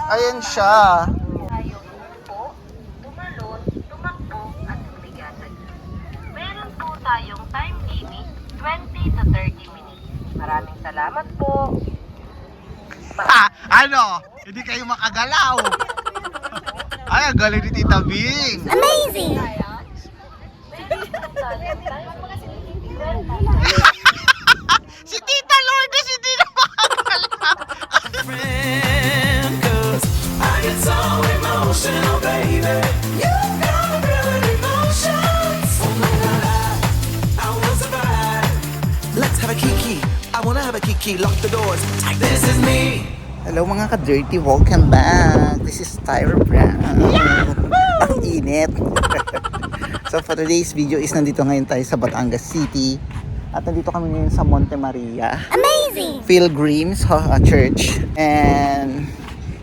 Ayan siya. Tayo umupo, tumalon, tumakbo, at lumigatan. Meron po tayong time limit, 20 to 30 minutes. Maraming salamat po. Ano? Hindi kayo makagalaw. Ay, ang galing ni Tita Bing. Amazing! Si Tita Lourdes hindi na makagalaw. I get so emotional, baby. You got real emotions. Oh my God, I want to survive. Let's have a kiki. I wanna have a kiki. Lock the doors. This is me. Hello mga ka-dirty, welcome back. This is Tyra Brown. Ang init. So for today's video is nandito ngayon tayo sa Batangas City. At nandito kami ngayon sa Monte Maria Amazing! Pilgrims Church. And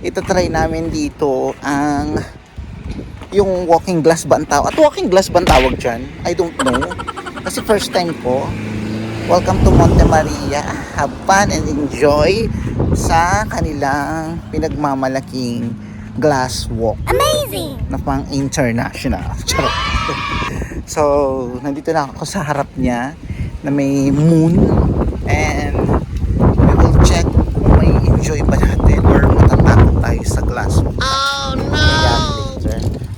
ito try namin dito ang yung walking glass ba ang tawag? At walking glass ba ang tawag dyan? I don't know. Kasi first time ko. Welcome to Monte Maria. Have fun and enjoy sa kanilang pinagmamalaking glass walk Amazing! na pang international. Charot. So, nandito na ako sa harap niya na may moon and we will check kung may enjoy ba natin or matatakot tayo sa glass walk. Oh no!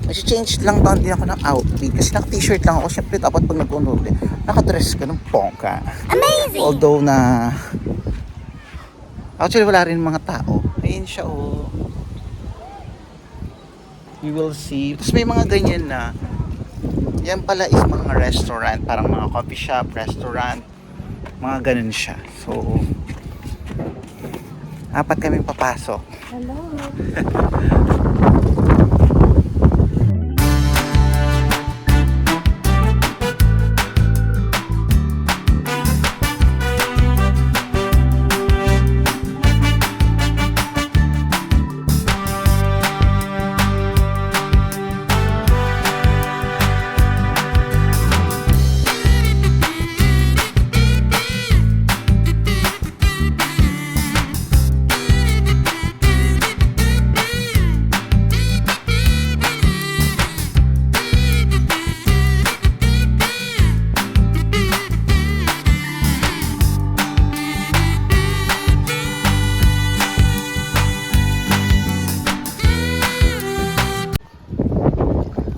Mag-change lang din ako ng outfit kasi naka-t-shirt lang ako. Siyempre dapat pag nag-unod nakadress ka ng pongka. Amazing! Although na actually wala rin mga tao. Ayun siya oh. You will see. Tapos may mga ganyan na yan pala is mga restaurant, parang mga coffee shop, restaurant, mga ganun siya. So apat kaming papasok. Hello!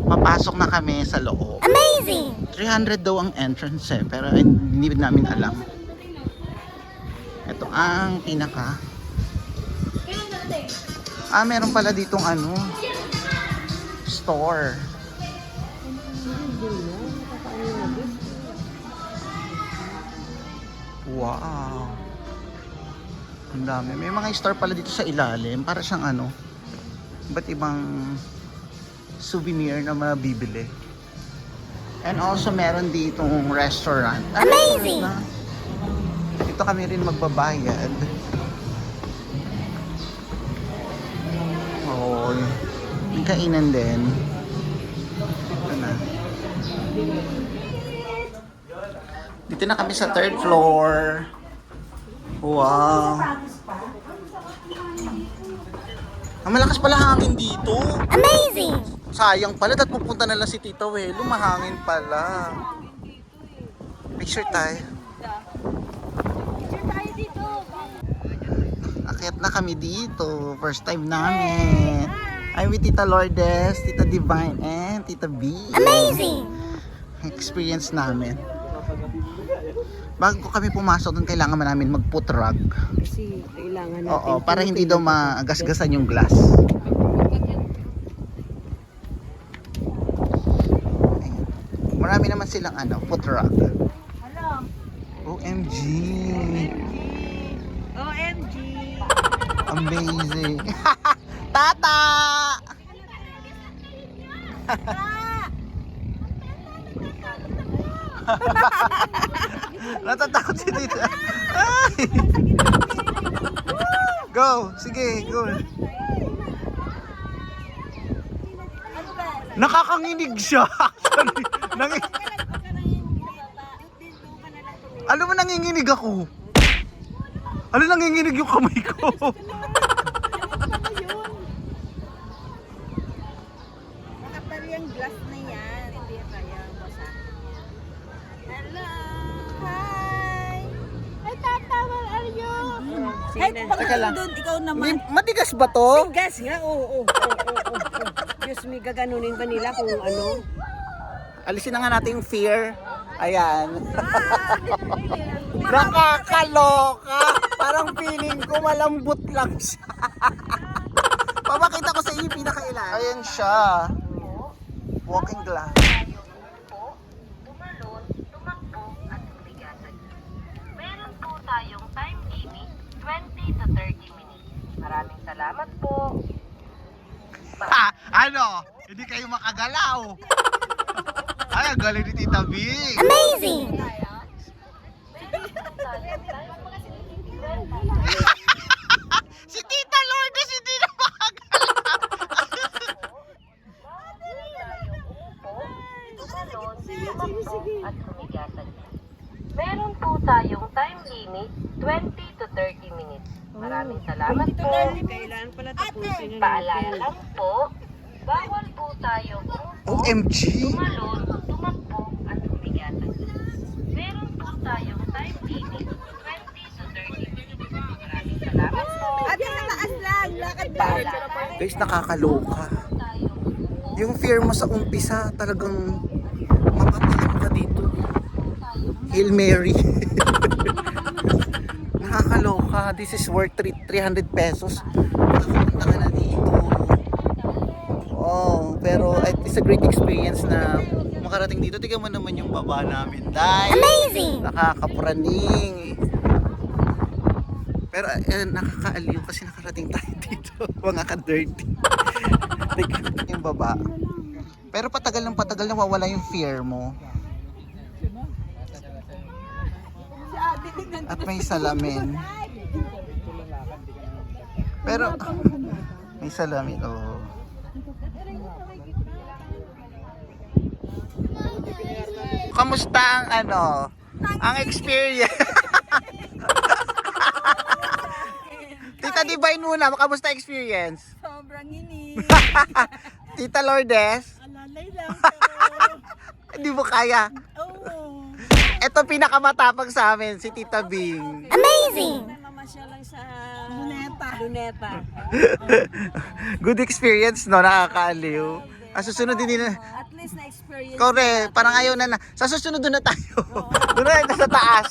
Papasok na kami sa loob. Amazing! 300 daw ang entrance eh, pero hindi namin alam. Ito ang pinaka. Meron pala ditong ano, store. Wow. Ang dami. May mga store pala dito sa ilalim. Para siyang ano, iba't ibang souvenir na mabibili. And also meron ditong restaurant. Amazing! Dito kami rin magbabayad. Oh, yung kainan din. Ito na. Dito na kami sa third floor. Wow. Ang malakas pala hangin dito. Amazing! Sayang pala, at pupunta na lang si Tita Welo, mahangin pala. Picture tayo. Akyat na kami dito. First time namin. I'm with Tita Lourdes, Tita Divine, and Tita B. Amazing! Experience namin. Bago kami pumasok doon, kailangan namin mag-put rug. Kasi kailangan natin. Oo, para hindi daw magasgasan yung glass. Ayan. Marami naman silang ano, put rug. OMG! OMG! Amazing! Tata! Natatakot si Tita. Ay! Go! Sige, go! Nakakanginig siya! Alam mo, nanginginig ako. Alam, nanginginig yung kamay ko. Teka lang. Doon, ikaw Hindi, naman. matigas ba to? Gas nga, oo. Diyos, may gaganunin ba nila kung ano? Alisin na nga natin yung fear. Ayan. Nakakaloka. Parang feeling ko malambot lang siya. Papakita ko sa iyo yung pinakailan. Ayan siya. Walking glass. po, tumalon, tumakbo, at tumigatan. Meron po tayong time limit, 20 to 30 minutes. Maraming salamat po. Ano? Hindi kayo makagalaw. Ay, ang galing ni Tita B. Amazing! Si Tita Lourdes hindi na makagalaw. At humigatan. Meron po tayong time limit, 20 to 30 minutes. Maraming salamat po. Kailangan pala tapusin na Paalala lang po, bawal po tayo umupo, OMG. tumalon, tumakbo, at humigatan. Meron po tayong time limit, 20 to 30 minutes. Maraming salamat po. At sa taas lang, lakad lang. Paalala Guys, nakakaloka. tayo umupo, Yung fear mo sa umpisa, talagang mapapakano ka dito. Hail Mary. Nakakaloka. This is worth 300 pesos. Nakapunta ka na dito. Oh, pero it's a great experience na makarating dito. Tingnan mo naman yung baba namin. Dahil Amazing! nakakapraning. Pero nakakaaliw kasi nakarating tayo dito. Mga ka-dirty. Tingnan yung baba. Pero patagal na wawala yung fear mo. At may salamin. Pero may salamin, oh. Kamusta ang ang experience? Tita Divine muna, kamusta experience? Sobrang inis. Tita Lourdes, Alalay lang. hindi mo kaya. Oo. Ito pinakamatapang sa amin, si Tita Bing. Amazing! Mamamasya lang sa Luneta. Good experience, no? Nakakaaliw. Susunod din na. At least na-experience. Correct, parang ayaw na. Sa susunod doon na tayo. Doon na tayo sa taas.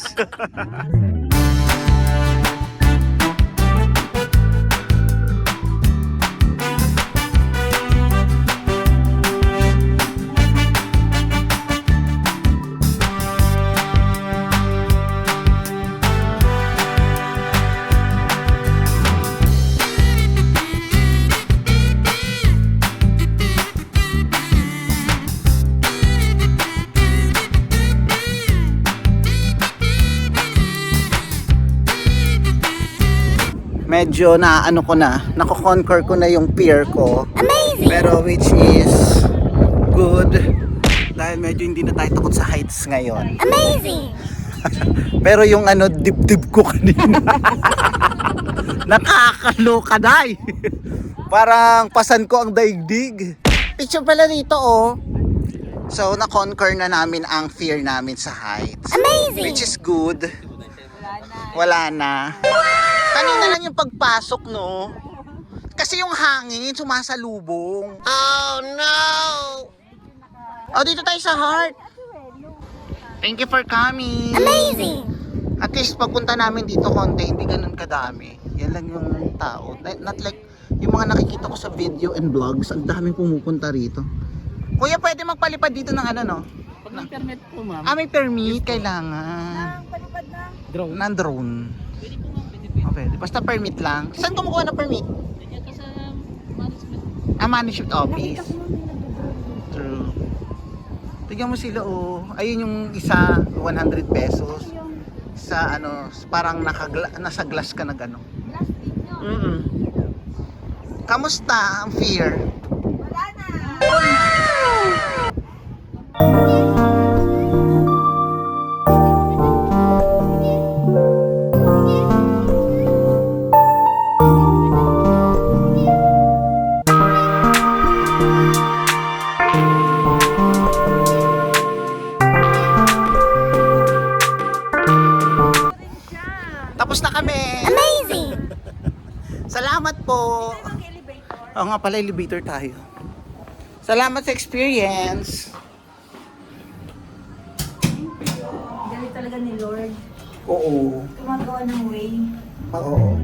Medyo nako-conquer ko na yung fear ko. Amazing! Pero which is good dahil medyo hindi na tayo takot sa heights ngayon. Amazing! Pero yung dibdib ko kanina nakakaloka dai. Parang pasan ko ang daigdig. Picture pala dito, oh. So na-conquer na namin ang fear namin sa heights. Amazing! Which is good. Wala na. Kanina lang yung pagpasok, no? Kasi yung hangin sumasalubong. Oh no! Oh, dito tayo sa heart. Thank you for coming. Amazing! At least pagpunta namin dito konti, hindi ganun kadami. Yan lang yung tao. Not like yung mga nakikita ko sa video and vlogs, ang daming pumupunta rito. Kuya, pwede magpalipad dito ng no? Pag may permit po, ma'am. May permit, kailangan. Drone. Ng drone. Pwede po, ma'am. Pwede po. Pwede. Basta permit lang. Saan kumukuha ng permit? Ganyan ka sa management. Management office. True. Tignan mo sila, oh. Ayun yung isa, 100 pesos. Sa parang nasa glass ka na gano'n. Kamusta ang fear? Tapos na kami. Amazing! Salamat po. Oo nga pala, elevator tayo. Salamat sa experience. Galit talaga ni Lord. Oo. Gumagawa ng way. Oo.